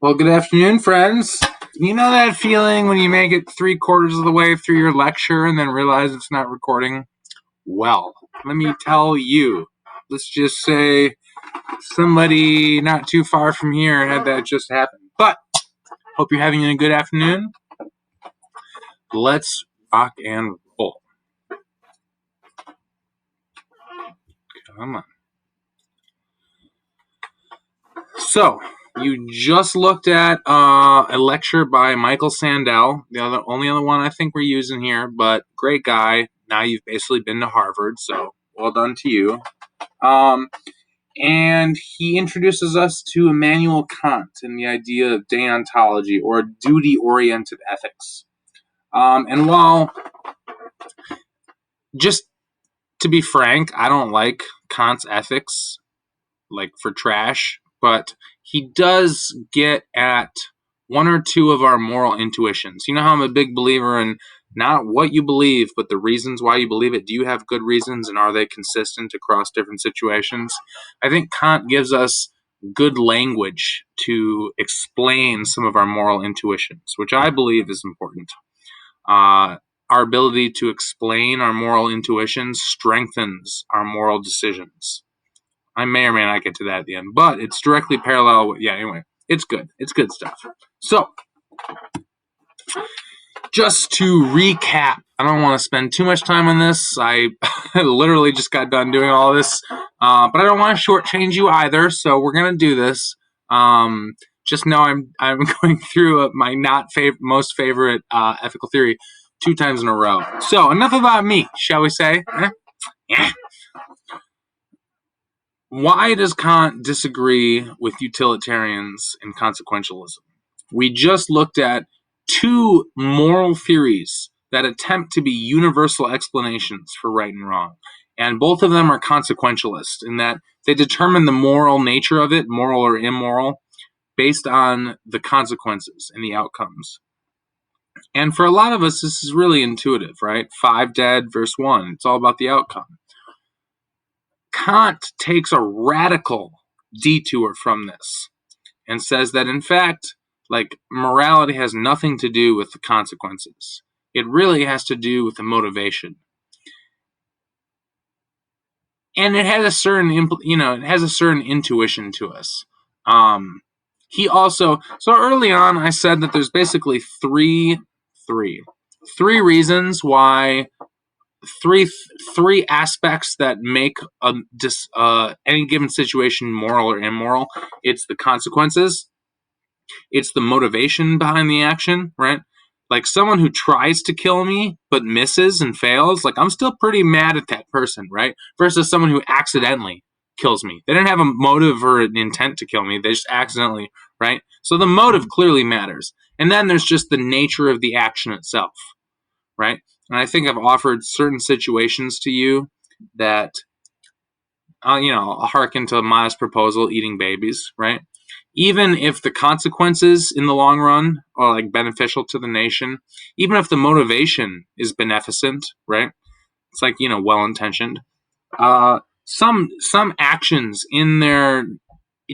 Well, good afternoon, friends. You know that feeling when you make it 3/4 of the way through your lecture and then realize it's not recording? Well, let me tell you. Let's just say somebody not too far from here had that just happen. But hope you're having a good afternoon. Let's rock and roll. Come on. So, you just looked at a lecture by Michael Sandel, the only other one I think we're using here, but great guy. Now you've basically been to Harvard, so well done to you. And he introduces us to Immanuel Kant and the idea of deontology, or duty-oriented ethics. And while, just to be frank, I don't like Kant's ethics, like for trash, but he does get at one or two of our moral intuitions. You know how I'm a big believer in not what you believe, but the reasons why you believe it. Do you have good reasons, and are they consistent across different situations? I think Kant gives us good language to explain some of our moral intuitions, which I believe is important. Our ability to explain our moral intuitions strengthens our moral decisions. I may or may not get to that at the end, but it's directly parallel with, anyway, it's good. It's good stuff. So, just to recap, I don't want to spend too much time on this. I literally just got done doing all of this, but I don't want to shortchange you either, so we're going to do this. Just know I'm going through my most favorite ethical theory 2 times in a row. So, enough about me, shall we say? Why does Kant disagree with utilitarians and consequentialism? We just looked at 2 moral theories that attempt to be universal explanations for right and wrong. And both of them are consequentialist in that they determine the moral nature of it, moral or immoral, based on the consequences and the outcomes. And for a lot of us, this is really intuitive, right? 5 dead versus 1. It's all about the outcome. Kant takes a radical detour from this and says that, in fact, morality has nothing to do with the consequences. It really has to do with the motivation. And it has a certain, intuition to us. He also, so early on, I said that there's basically three reasons why, three aspects that make any given situation moral or immoral. It's the consequences. It's the motivation behind the action, right? Like someone who tries to kill me but misses and fails, I'm still pretty mad at that person, right? Versus someone who accidentally kills me. They didn't have a motive or an intent to kill me. They just accidentally, right? So the motive clearly matters. And then there's just the nature of the action itself, right? And I think I've offered certain situations to you that, I'll hearken to a modest proposal, eating babies, right? Even if the consequences in the long run are beneficial to the nation, even if the motivation is beneficent, right? It's well-intentioned. Some actions in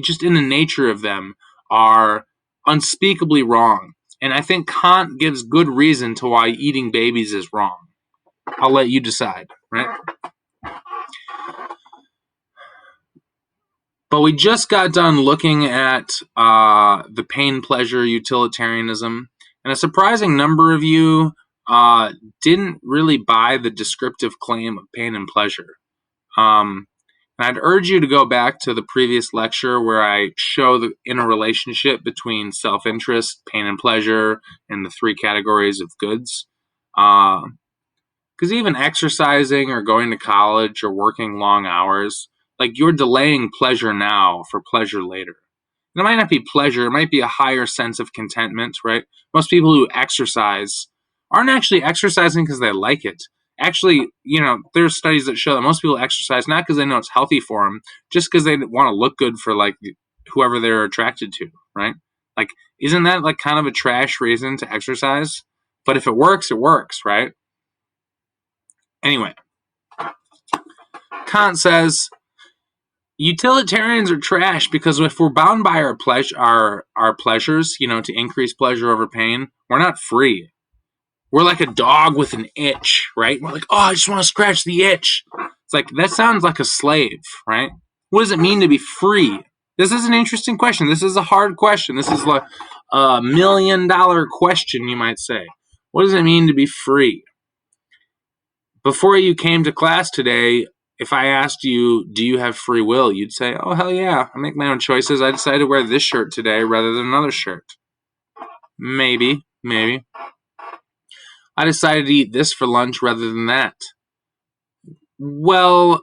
just in the nature of them are unspeakably wrong. And I think Kant gives good reason to why eating babies is wrong. I'll let you decide, right? But we just got done looking at the pain-pleasure utilitarianism, and a surprising number of you didn't really buy the descriptive claim of pain and pleasure. And I'd urge you to go back to the previous lecture where I show the interrelationship between self-interest, pain and pleasure, and the 3 categories of goods. Because even exercising or going to college or working long hours, you're delaying pleasure now for pleasure later. And it might not be pleasure, it might be a higher sense of contentment, right? Most people who exercise aren't actually exercising because they like it. Actually, there's studies that show that most people exercise not because they know it's healthy for them, just because they want to look good for whoever they're attracted to, right? Isn't that kind of a trash reason to exercise? But if it works, right? Anyway, Kant says Utilitarians are trash because if we're bound by our pleasures, to increase pleasure over pain, we're not free. We're like a dog with an itch, right? We're like, oh, I just want to scratch the itch. It's like, that sounds like a slave, right? What does it mean to be free? This is an interesting question. This is a hard question. This is like a $1 million question, you might say. What does it mean to be free? Before you came to class today, if I asked you, do you have free will? You'd say, oh, hell yeah. I make my own choices. I decided to wear this shirt today rather than another shirt. Maybe. I decided to eat this for lunch rather than that. Well,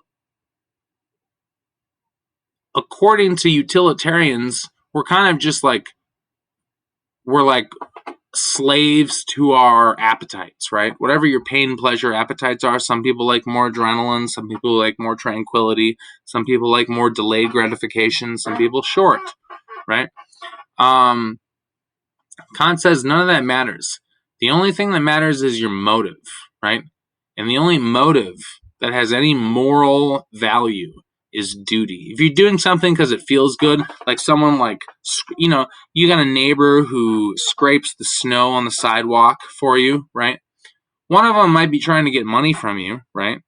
according to utilitarians, we're kind of just like, we're like slaves to our appetites, right? Whatever your pain, pleasure appetites are. Some people like more adrenaline. Some people like more tranquility. Some people like more delayed gratification. Some people short, right? Kant says none of that matters. The only thing that matters is your motive, right? And the only motive that has any moral value is duty. If you're doing something because it feels good, like someone like, you got a neighbor who scrapes the snow on the sidewalk for you, right? One of them might be trying to get money from you, right?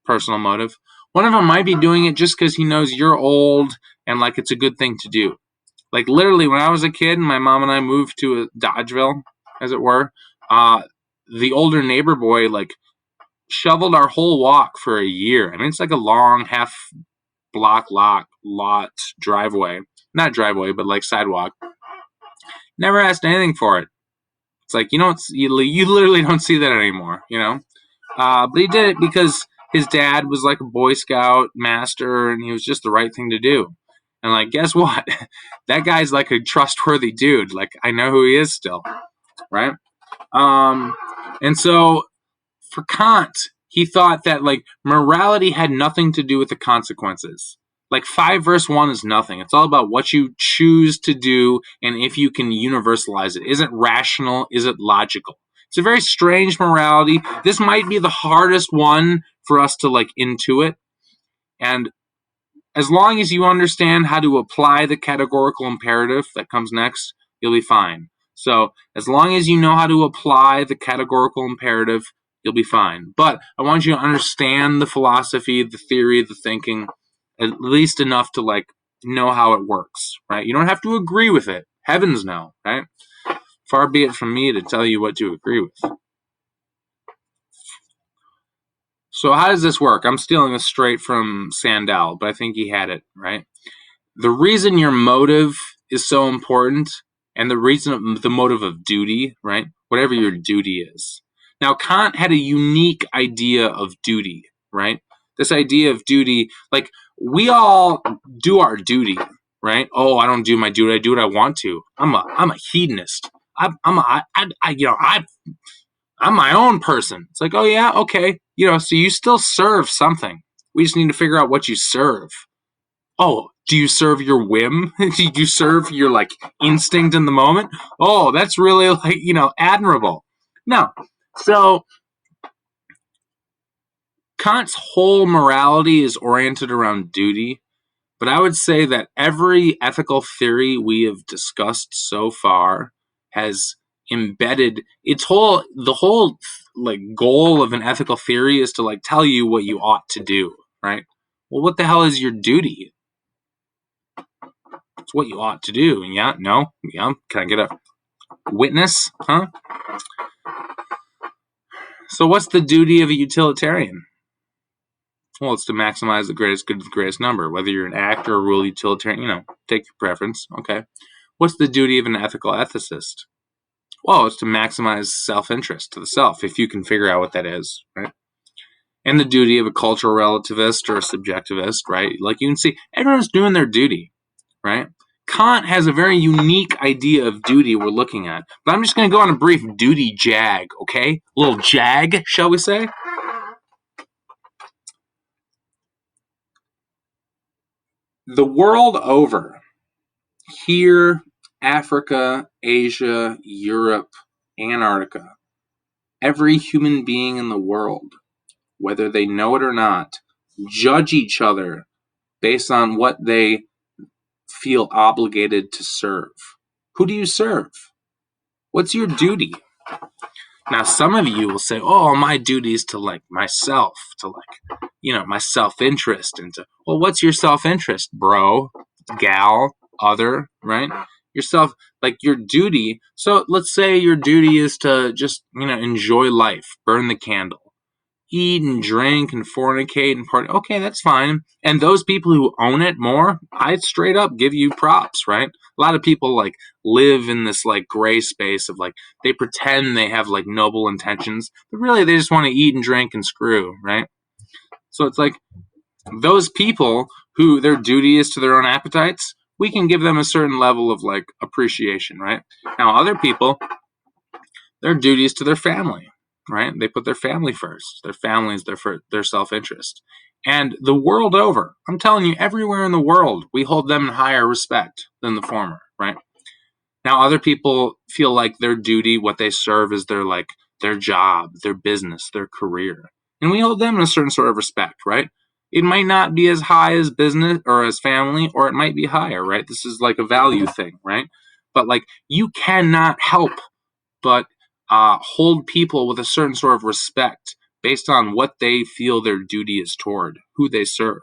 Personal motive. One of them might be doing it just because he knows you're old and like it's a good thing to do. Like literally, when I was a kid, my mom and I moved to Dodgeville, as it were. The older neighbor boy like shoveled our whole walk for a year. I mean, it's like a long half block lot driveway, not driveway, but like sidewalk. Never asked anything for it. It's like you literally don't see that anymore, But he did it because his dad was like a Boy Scout master, and he was just the right thing to do. And like, guess what? That guy's like a trustworthy dude. Like, I know who he is still, right? And so for Kant, he thought that like morality had nothing to do with the consequences. Like 5 verse 1 is nothing. It's all about what you choose to do and if you can universalize it. Is it rational? Is it logical? It's a very strange morality. This might be the hardest one for us to like intuit. And as long as you understand how to apply the categorical imperative that comes next, you'll be fine. So as long as you know how to apply the categorical imperative, you'll be fine. But I want you to understand the philosophy, the theory, the thinking, at least enough to like know how it works, right? You don't have to agree with it. Heavens no, right? Far be it from me to tell you what to agree with. So how does this work? I'm stealing this straight from Sandel, but I think he had it, right? The reason your motive is so important, and the motive of duty, right? Whatever your duty is. Now, Kant had a unique idea of duty, right? This idea of duty, like we all do our duty, right? Oh, I don't do my duty. I do what I want to. I'm a hedonist. I'm my own person. It's like, oh yeah, okay, so you still serve something. We just need to figure out what you serve. Oh, do you serve your whim? Do you serve your like instinct in the moment? Oh, that's really like, admirable. No. So Kant's whole morality is oriented around duty, but I would say that every ethical theory we have discussed so far has embedded the whole like goal of an ethical theory is to like tell you what you ought to do, right? Well, what the hell is your duty? It's what you ought to do. Yeah, no, yeah. Can I get a witness? Huh? So what's the duty of a utilitarian? Well, it's to maximize the greatest good of the greatest number. Whether you're an act or a rule utilitarian, take your preference. Okay. What's the duty of an ethical ethicist? Well, it's to maximize self-interest to the self, if you can figure out what that is, right? And the duty of a cultural relativist or a subjectivist, right? Like you can see, everyone's doing their duty, right? Kant has a very unique idea of duty we're looking at. But I'm just going to go on a brief duty jag, okay? A little jag, shall we say? The world over, here, Africa, Asia, Europe, Antarctica, every human being in the world, whether they know it or not, judge each other based on what they feel obligated to serve. Who do you serve? What's your duty? Now, some of you will say, oh, my duty is to like myself, to like, my self-interest. And to, well, what's your self-interest, bro, gal, other, right? Yourself, like your duty. So let's say your duty is to just, enjoy life, burn the candle, eat and drink and fornicate and party. Okay, that's fine. And those people who own it more, I straight up give you props, right? A lot of people like live in this like gray space of like they pretend they have like noble intentions, but really they just want to eat and drink and screw, right? So it's like those people who their duty is to their own appetites, we can give them a certain level of like appreciation, right? Now other people, their duty is to their family, right? They put their family first. Their family is their self-interest. And the world over, I'm telling you, everywhere in the world, we hold them in higher respect than the former, right? Now, other people feel like their duty, what they serve, is their job, their business, their career. And we hold them in a certain sort of respect, right? It might not be as high as business or as family, or it might be higher, right? This is like a value thing, right? But like you cannot help but hold people with a certain sort of respect based on what they feel their duty is toward, who they serve.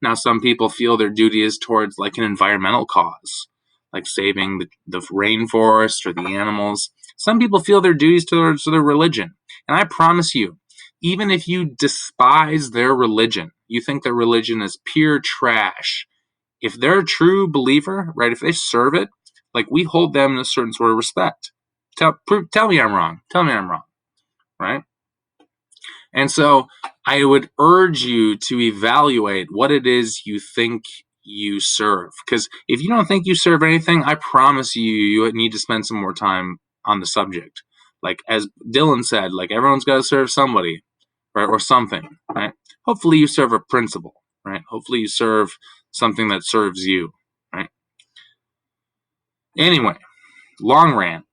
Now, some people feel their duty is towards like an environmental cause, like saving the rainforest or the animals. Some people feel their duties towards their religion. And I promise you, even if you despise their religion, you think their religion is pure trash, if they're a true believer, right, if they serve it, like we hold them in a certain sort of respect. Tell me I'm wrong. Tell me I'm wrong, right? And so I would urge you to evaluate what it is you think you serve. Because if you don't think you serve anything, I promise you need to spend some more time on the subject. Like as Dylan said, like everyone's got to serve somebody, right, or something, right? Hopefully you serve a principle, right? Hopefully you serve something that serves you, right? Anyway, long rant.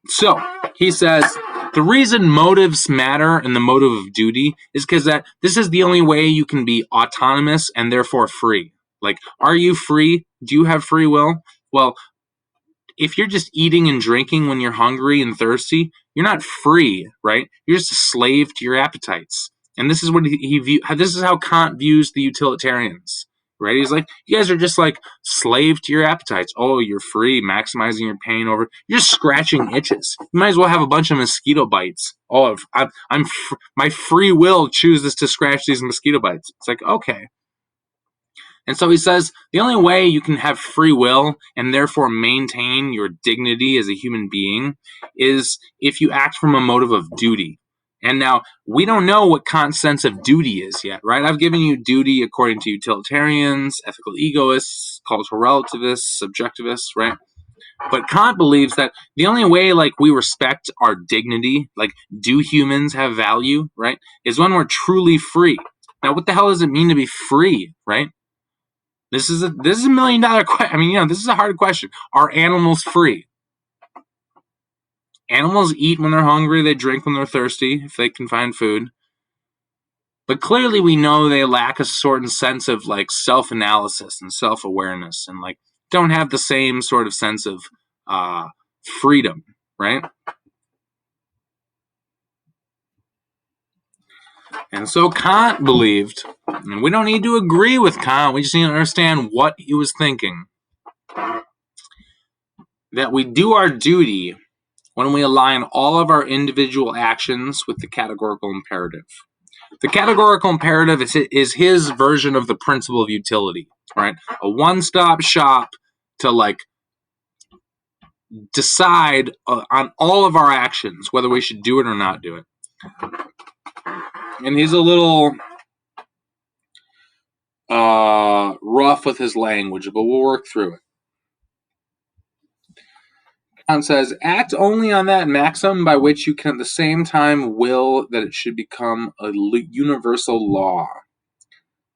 So he says the reason motives matter and the motive of duty is because that this is the only way you can be autonomous and therefore free. Like, are you free? Do you have free will? Well, if you're just eating and drinking when you're hungry and thirsty, you're not free, right? You're just a slave to your appetites. And this is what this is how Kant views the utilitarians, right? He's like, you guys are just like slave to your appetites. Oh, you're free, maximizing your pain over. You're just scratching itches. You might as well have a bunch of mosquito bites. Oh, my free will chooses to scratch these mosquito bites. It's like, okay. And so he says the only way you can have free will and therefore maintain your dignity as a human being is if you act from a motive of duty. And now, we don't know what Kant's sense of duty is yet, right? I've given you duty according to utilitarians, ethical egoists, cultural relativists, subjectivists, right? But Kant believes that the only way, like, we respect our dignity, like, do humans have value, right, is when we're truly free. Now, what the hell does it mean to be free, right? This is a $1 million question. I mean, this is a hard question. Are animals free? Animals eat when they're hungry. They drink when they're thirsty, if they can find food. But clearly we know they lack a certain sense of like self-analysis and self-awareness and like don't have the same sort of sense of freedom, right? And so Kant believed, and we don't need to agree with Kant, we just need to understand what he was thinking, that we do our duty when we align all of our individual actions with the categorical imperative. The categorical imperative is his version of the principle of utility, right? A one-stop shop to like decide on all of our actions, whether we should do it or not do it. And he's a little rough with his language, but we'll work through it. Kant says, act only on that maxim by which you can at the same time will that it should become a universal law.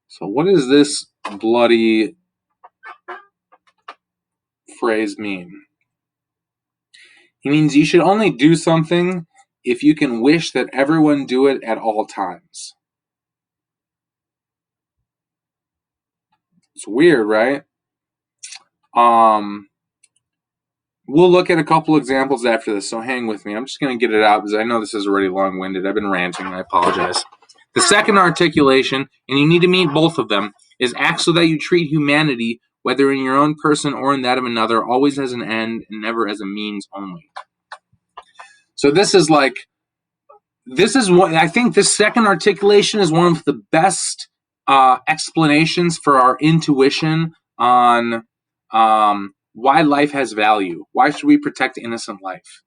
So what does this bloody phrase mean? He means you should only do something if you can wish that everyone do it at all times. It's weird, right? We'll look at a couple examples after this, so hang with me. I'm just going to get it out because I know this is already long-winded. I've been ranting. I apologize. The second articulation, and you need to meet both of them, is act so that you treat humanity, whether in your own person or in that of another, always as an end and never as a means only. So this is what I think. This second articulation is one of the best explanations for our intuition on why life has value. Why should we protect innocent life?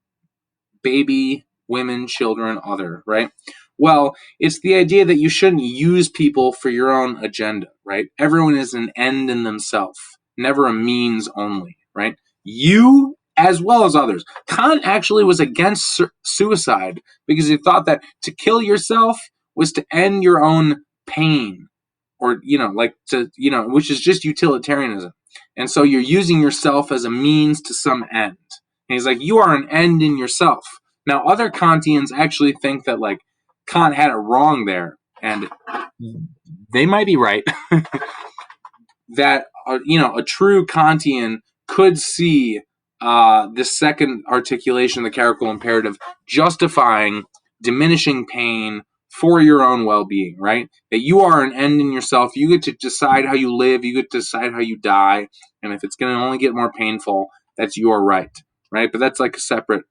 Baby, women, children, other, right? Well, it's the idea that you shouldn't use people for your own agenda, right? Everyone is an end in themselves, never a means only, right? You as well as others. Kant actually was against suicide because he thought that to kill yourself was to end your own pain, or which is just utilitarianism. And so you're using yourself as a means to some end. And he's like, you are an end in yourself. Now, other Kantians actually think that like Kant had it wrong there, and they might be right. That a true Kantian could see this second articulation, the character imperative, justifying diminishing pain for your own well-being, right? That you are an end in yourself. You get to decide how you live. You get to decide how you die. And if it's going to only get more painful, that's your right, right? But that's like a separate.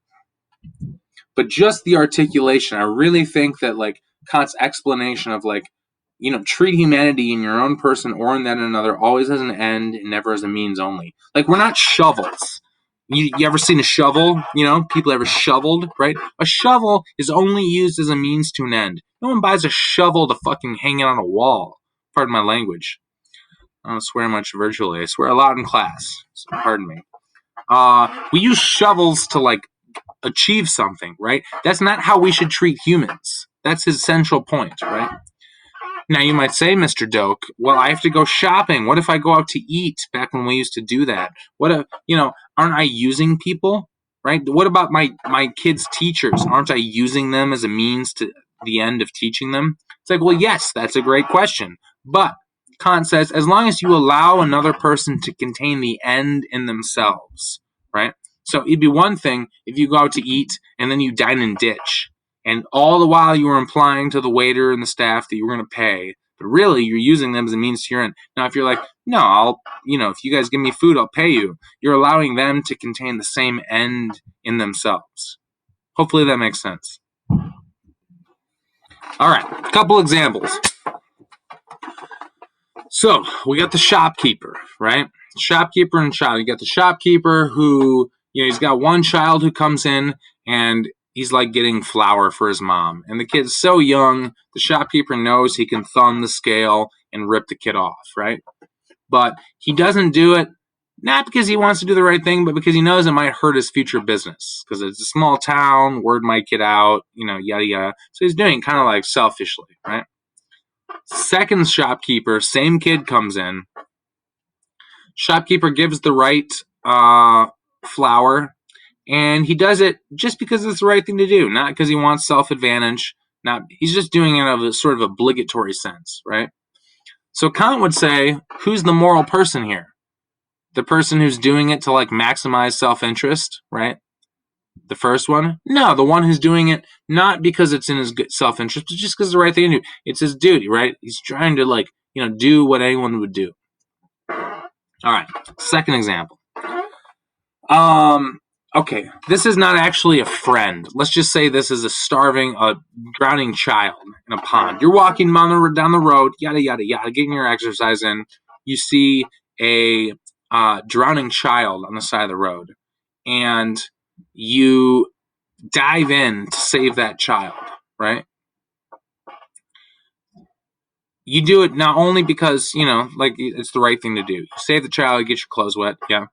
But just the articulation, I really think that like Kant's explanation of like, treat humanity in your own person or in that another always as an end and never as a means only. Like, we're not shovels. You ever seen a shovel? People ever shoveled, right? A shovel is only used as a means to an end. No one buys a shovel to fucking hang it on a wall. Pardon my language. I don't swear much virtually. I swear a lot in class. So pardon me. We use shovels to, like, achieve something, right? That's not how we should treat humans. That's his central point, right? Now, you might say, Mr. Doak, well, I have to go shopping. What if I go out to eat back when we used to do that? What if, aren't I using people, right? What about my kids' teachers? Aren't I using them as a means to the end of teaching them? It's like, well, yes, that's a great question. But Kant says, as long as you allow another person to contain the end in themselves, right? So it'd be one thing if you go out to eat and then you dine and ditch. And all the while you were implying to the waiter and the staff that you were going to pay, but really you're using them as a means to your end. Now, if you're like, no, if you guys give me food, I'll pay you. You're allowing them to contain the same end in themselves. Hopefully that makes sense. All right, a couple examples. So we got the shopkeeper, right? Shopkeeper and child. You got the shopkeeper who, he's got one child who comes in and he's like getting flour for his mom. And the kid's so young, the shopkeeper knows he can thumb the scale and rip the kid off, right? But he doesn't do it, not because he wants to do the right thing, but because he knows it might hurt his future business. Because it's a small town, word might get out, yada, yada. So he's doing it kind of like selfishly, right? Second shopkeeper, same kid comes in. Shopkeeper gives the right flour, and he does it just because it's the right thing to do, not because he wants self-advantage. He's just doing it out of a sort of obligatory sense, right? So Kant would say, who's the moral person here? The person who's doing it to like maximize self-interest, right? The first one? No, the one who's doing it not because it's in his self-interest, but just because it's the right thing to do. It's his duty, right? He's trying to do what anyone would do. All right, second example. Okay, this is not actually a friend. Let's just say this is a drowning child in a pond. You're walking down the road, yada, yada, yada, getting your exercise in. You see a drowning child on the side of the road, and you dive in to save that child, right? You do it not only because, it's the right thing to do. You save the child, you get your clothes wet, yeah.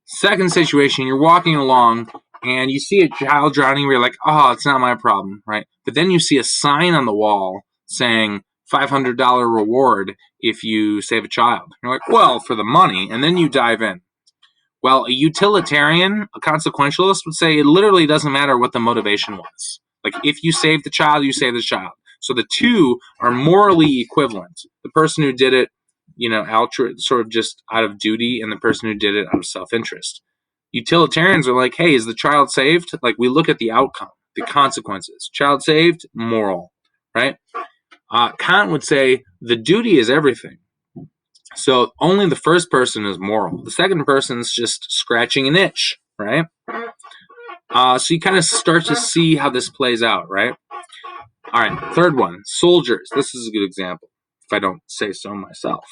Second situation, you're walking along and you see a child drowning where you're like, oh, it's not my problem, right? But then you see a sign on the wall saying $500 reward if you save a child. You're like, well, for the money, and then you dive in. Well, a utilitarian, a consequentialist would say it literally doesn't matter what the motivation was. Like, if you save the child, you save the child. So the two are morally equivalent. The person who did it sort of just out of duty, and the person who did it out of self-interest. Utilitarians are like, hey, is the child saved? Like, we look at the outcome, the consequences. Child saved, moral, right? Kant would say the duty is everything. So only the first person is moral. The second person is just scratching an itch, right? So you kind of start to see how this plays out, right? All right, third one, soldiers. This is a good example, if I don't say so myself.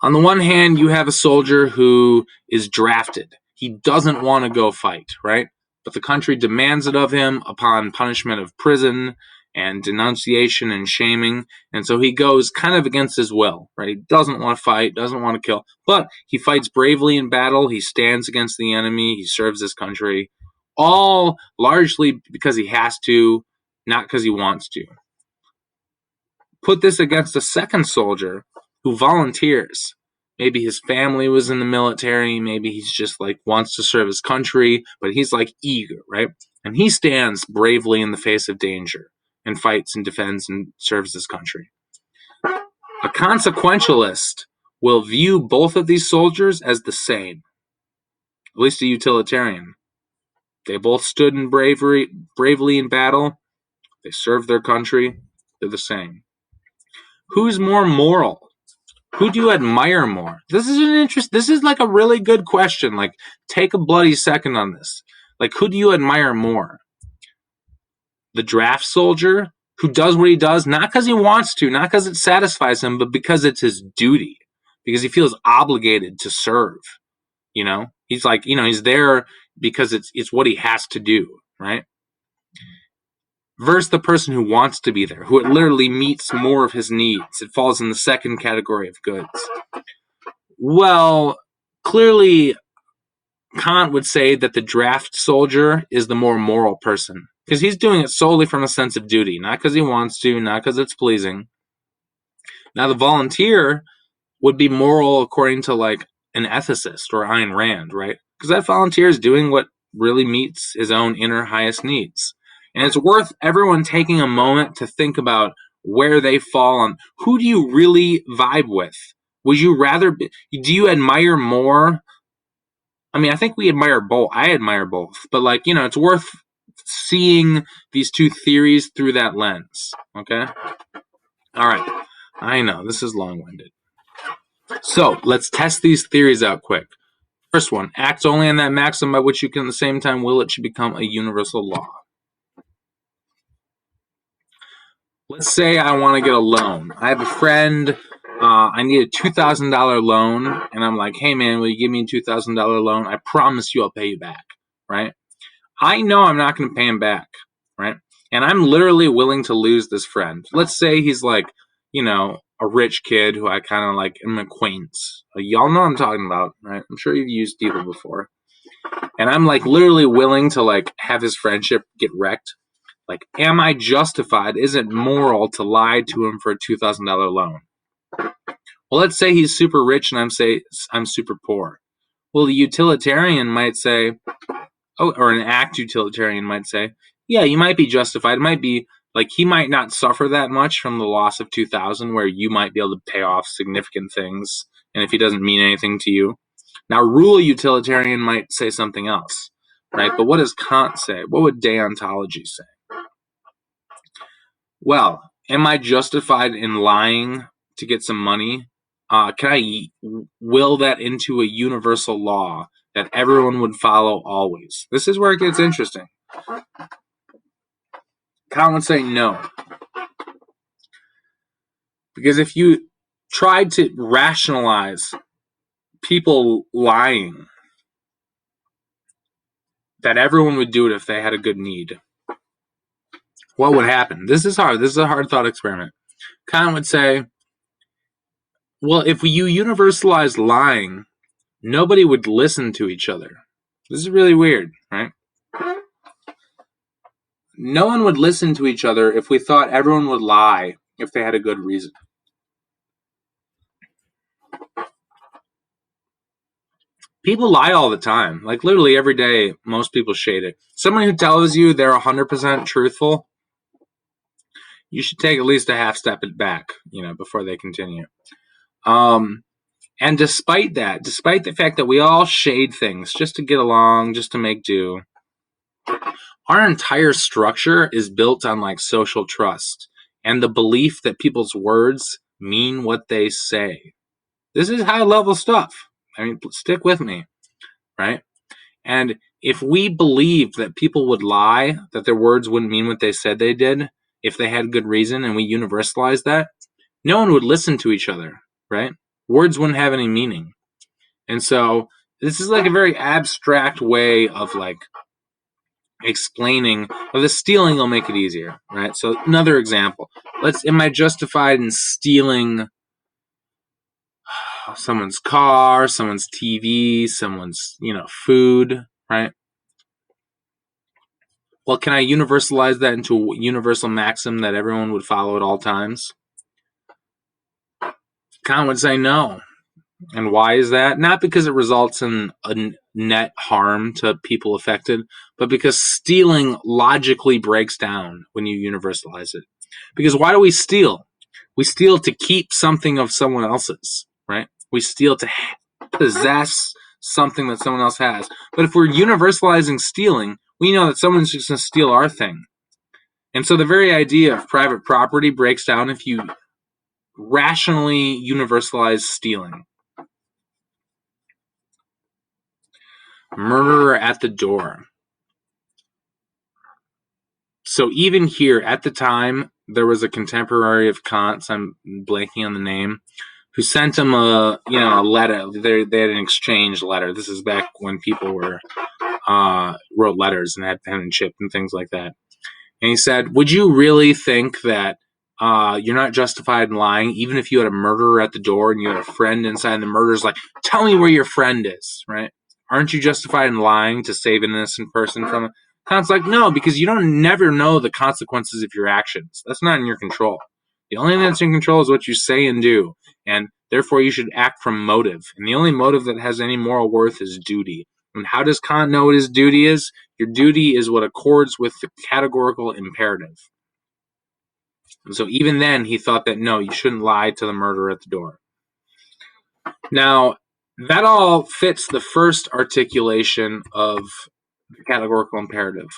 On the one hand, you have a soldier who is drafted. He doesn't want to go fight, right? But the country demands it of him upon punishment of prison and denunciation and shaming. And so he goes kind of against his will, right? He doesn't want to fight, doesn't want to kill, but he fights bravely in battle. He stands against the enemy. He serves his country, all largely because he has to, not because he wants to. Put this against a second soldier who volunteers. Maybe his family was in the military. Maybe he's just like wants to serve his country, but he's like eager, right? And he stands bravely in the face of danger and fights and defends and serves his country. A consequentialist will view both of these soldiers as the same, at least a utilitarian. They both stood in bravely in battle. They served their country. They're the same. Who's more moral? Who do you admire more? This is like a really good question. Like, take a bloody second on this. Like, who do you admire more? The draft soldier who does what he does, not because he wants to, not because it satisfies him, but because it's his duty, because he feels obligated to serve. He's like, he's there because it's what he has to do, right? Versus the person who wants to be there, who it literally meets more of his needs. It falls in the second category of goods. Well, clearly, Kant would say that the draft soldier is the more moral person, because he's doing it solely from a sense of duty, not because he wants to, not because it's pleasing. Now, the volunteer would be moral according to like an ethicist or Ayn Rand, right? Because that volunteer is doing what really meets his own inner highest needs. And it's worth everyone taking a moment to think about where they fall on who do you really vibe with? Would you rather do you admire more? I mean, I think we admire both. I admire both, but like, it's worth seeing these two theories through that lens. Okay? All right. I know this is long-winded. So let's test these theories out quick. First one, acts only on that maxim by which you can at the same time will it should become a universal law. Let's say I want to get a loan. I have a friend, I need a $2,000 loan, and I'm like, hey man, will you give me a $2,000 loan? I promise you I'll pay you back, right? I know I'm not going to pay him back, right? And I'm literally willing to lose this friend. Let's say he's like, a rich kid who I kind of like am an acquaintance. Y'all know what I'm talking about, right? I'm sure you've used people before. And I'm like literally willing to like have his friendship get wrecked. Like, am I justified? Is it moral to lie to him for a $2,000 loan? Well, let's say he's super rich and I'm super poor. Well, the utilitarian might say, or an act utilitarian might say, yeah, you might be justified. It might be like he might not suffer that much from the loss of 2,000, where you might be able to pay off significant things, and if he doesn't mean anything to you. Now, rule utilitarian might say something else, right? But what does Kant say? What would deontology say? Well, am I justified in lying to get some money? Can I will that into a universal law that everyone would follow always? This is where it gets interesting. Kant would say no. Because if you tried to rationalize people lying, that everyone would do it if they had a good need, what would happen? This is hard. This is a hard thought experiment. Kant would say, well, if you universalize lying, nobody would listen to each other. This is really weird, right? No one would listen to each other if we thought everyone would lie if they had a good reason. People lie all the time. Like literally every day, most people shade it. Someone who tells you they're 100% truthful, you should take at least a half step back, before they continue. And despite the fact that we all shade things just to get along, just to make do, our entire structure is built on like social trust and the belief that people's words mean what they say. This is high level stuff. I mean, stick with me, right? And if we believed that people would lie, that their words wouldn't mean what they said they did, if they had good reason, and we universalized that, no one would listen to each other, right? Words wouldn't have any meaning. And so this is like a very abstract way of like explaining, well, the stealing will make it easier, right? So another example, am I justified in stealing someone's car, someone's TV, someone's, food, right? Well, can I universalize that into a universal maxim that everyone would follow at all times? Kant would say no. And why is that? Not because it results in a net harm to people affected, but because stealing logically breaks down when you universalize it. Because why do we steal? We steal to keep something of someone else's, right? We steal to possess something that someone else has. But if we're universalizing stealing, we know that someone's just going to steal our thing. And so the very idea of private property breaks down if you rationally universalize stealing. Murderer at the door. So even here, at the time, there was a contemporary of Kant's, I'm blanking on the name, who sent him a letter. They had an exchange letter. This is back when people wrote letters and had penmanship and things like that. And he said, would you really think that you're not justified in lying, even if you had a murderer at the door and you had a friend inside and the murderer's like, tell me where your friend is, right? Aren't you justified in lying to save an innocent person from it? Kant's like, no, because you don't never know the consequences of your actions. That's not in your control. The only thing that's in control is what you say and do, and therefore you should act from motive. And the only motive that has any moral worth is duty. And how does Kant know what his duty is? Your duty is what accords with the categorical imperative. And so even then, he thought that, no, you shouldn't lie to the murderer at the door. Now, that all fits the first articulation of the categorical imperative.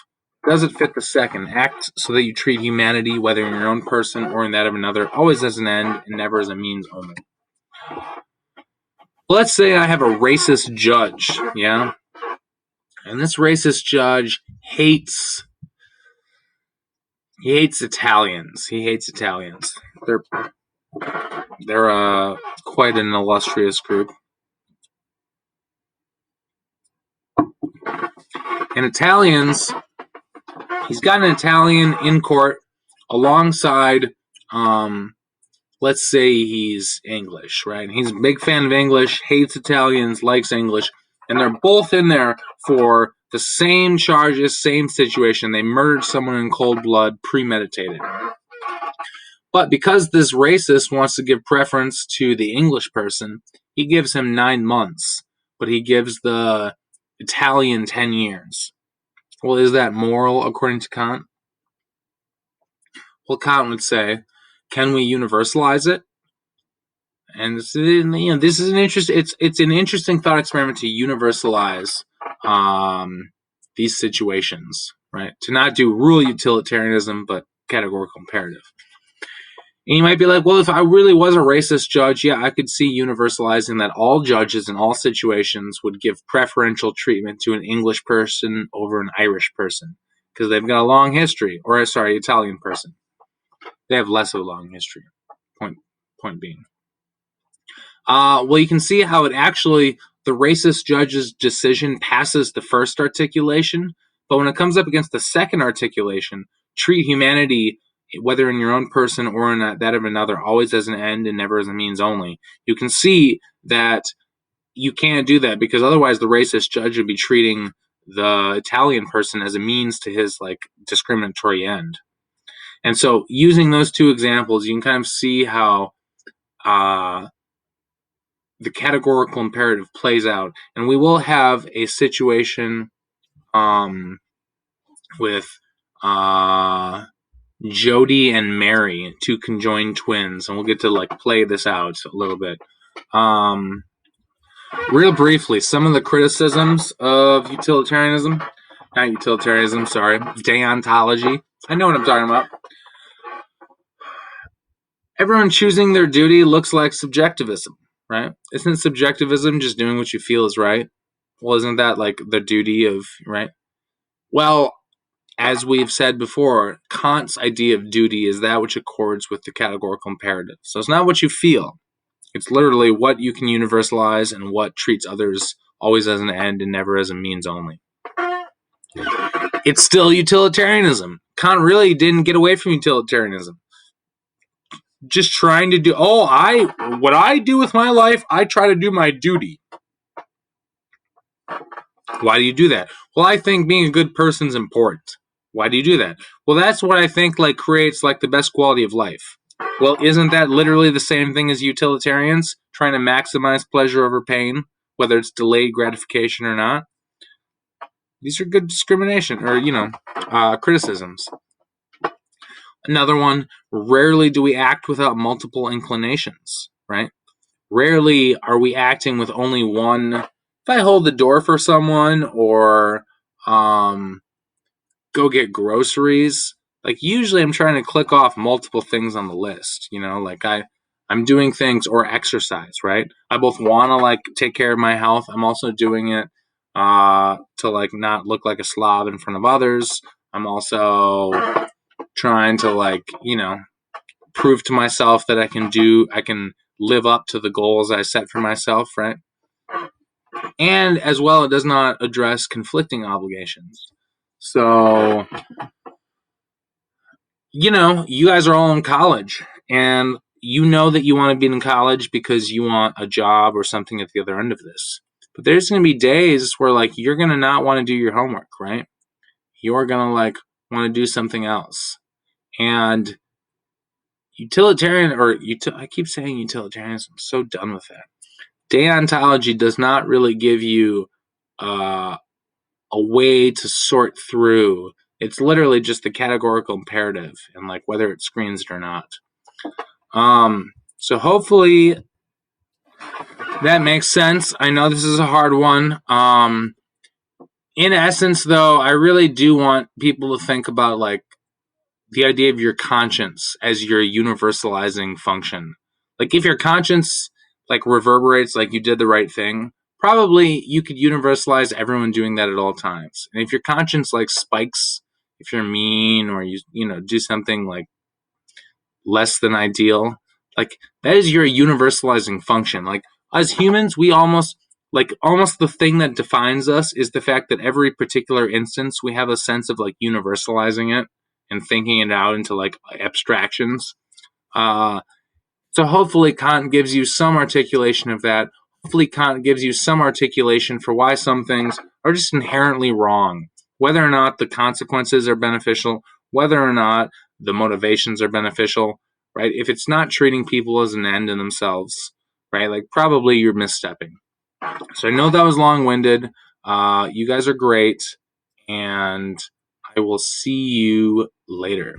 Does it fit the second? Act so that you treat humanity, whether in your own person or in that of another, always as an end and never as a means only. Let's say I have a racist judge, yeah? And this racist judge hates Italians. He hates Italians. They're quite an illustrious group. And Italians, he's got an Italian in court alongside, let's say he's English, right? He's a big fan of English, hates Italians, likes English, and they're both in there for the same charges, same situation. They murdered someone in cold blood, premeditated. But because this racist wants to give preference to the English person, he gives him 9 months, but he gives the Italian 10 years. Well, is that moral according to Kant? Well, Kant would say, can we universalize it? And this is an interesting thought experiment to universalize these situations, right? To not do rule utilitarianism, but categorical imperative. And you might be like, well, if I really was a racist judge, yeah, I could see universalizing that all judges in all situations would give preferential treatment to an English person over an Irish person because they've got a long history, Italian person. They have less of a long history, point being. Well, you can see how it actually, the racist judge's decision passes the first articulation, but when it comes up against the second articulation, treat humanity, whether in your own person or in that of another, always as an end and never as a means only. You can see that you can't do that because otherwise the racist judge would be treating the Italian person as a means to his discriminatory end. And so using those two examples, you can kind of see how the categorical imperative plays out. And we will have a situation with Jody and Mary, two conjoined twins, and we'll get to like play this out a little bit. Real briefly, some of the criticisms of utilitarianism, not utilitarianism, sorry, deontology. I know what I'm talking about. Everyone choosing their duty looks like subjectivism, right? Isn't subjectivism just doing what you feel is right? Well, isn't that like the duty of, right? Well, as we've said before, Kant's idea of duty is that which accords with the categorical imperative. So it's not what you feel. It's literally what you can universalize and what treats others always as an end and never as a means only. It's still utilitarianism. Kant really didn't get away from utilitarianism. Just trying to do, what I do with my life, I try to do my duty. Why do you do that? Well, I think being a good person is important. Why do you do that? Well, that's what I think like creates like the best quality of life. Well, isn't that literally the same thing as utilitarians trying to maximize pleasure over pain, whether it's delayed gratification or not? These are good discrimination or criticisms. Another one, rarely do we act without multiple inclinations, right? Rarely are we acting with only one. If I hold the door for someone or go get groceries, like usually I'm trying to click off multiple things on the list, like I'm doing things or exercise, right? I both want to like take care of my health. I'm also doing it to like not look like a slob in front of others. I'm also trying to like, prove to myself that I can live up to the goals I set for myself, right? And as well, it does not address conflicting obligations. So, you guys are all in college, and you know that you want to be in college because you want a job or something at the other end of this. But there's going to be days where, like, you're going to not want to do your homework, right? You're going to, like, want to do something else. And I keep saying utilitarianism. I'm so done with that. Deontology does not really give you a way to sort through. It's literally just the categorical imperative and like whether it screens it or not. So hopefully that makes sense. I know this is a hard one. In essence, though, I really do want people to think about like the idea of your conscience as your universalizing function. Like if your conscience like reverberates like you did the right thing, probably you could universalize everyone doing that at all times. And if your conscience like spikes, if you're mean or you do something like less than ideal, like that is your universalizing function. Like as humans, we almost the thing that defines us is the fact that every particular instance we have a sense of like universalizing it and thinking it out into like abstractions. So hopefully Kant gives you some articulation of that. Hopefully Kant gives you some articulation for why some things are just inherently wrong, whether or not the consequences are beneficial, whether or not the motivations are beneficial, right? If it's not treating people as an end in themselves, right? Like probably you're misstepping. So I know that was long-winded. You guys are great, and I will see you later.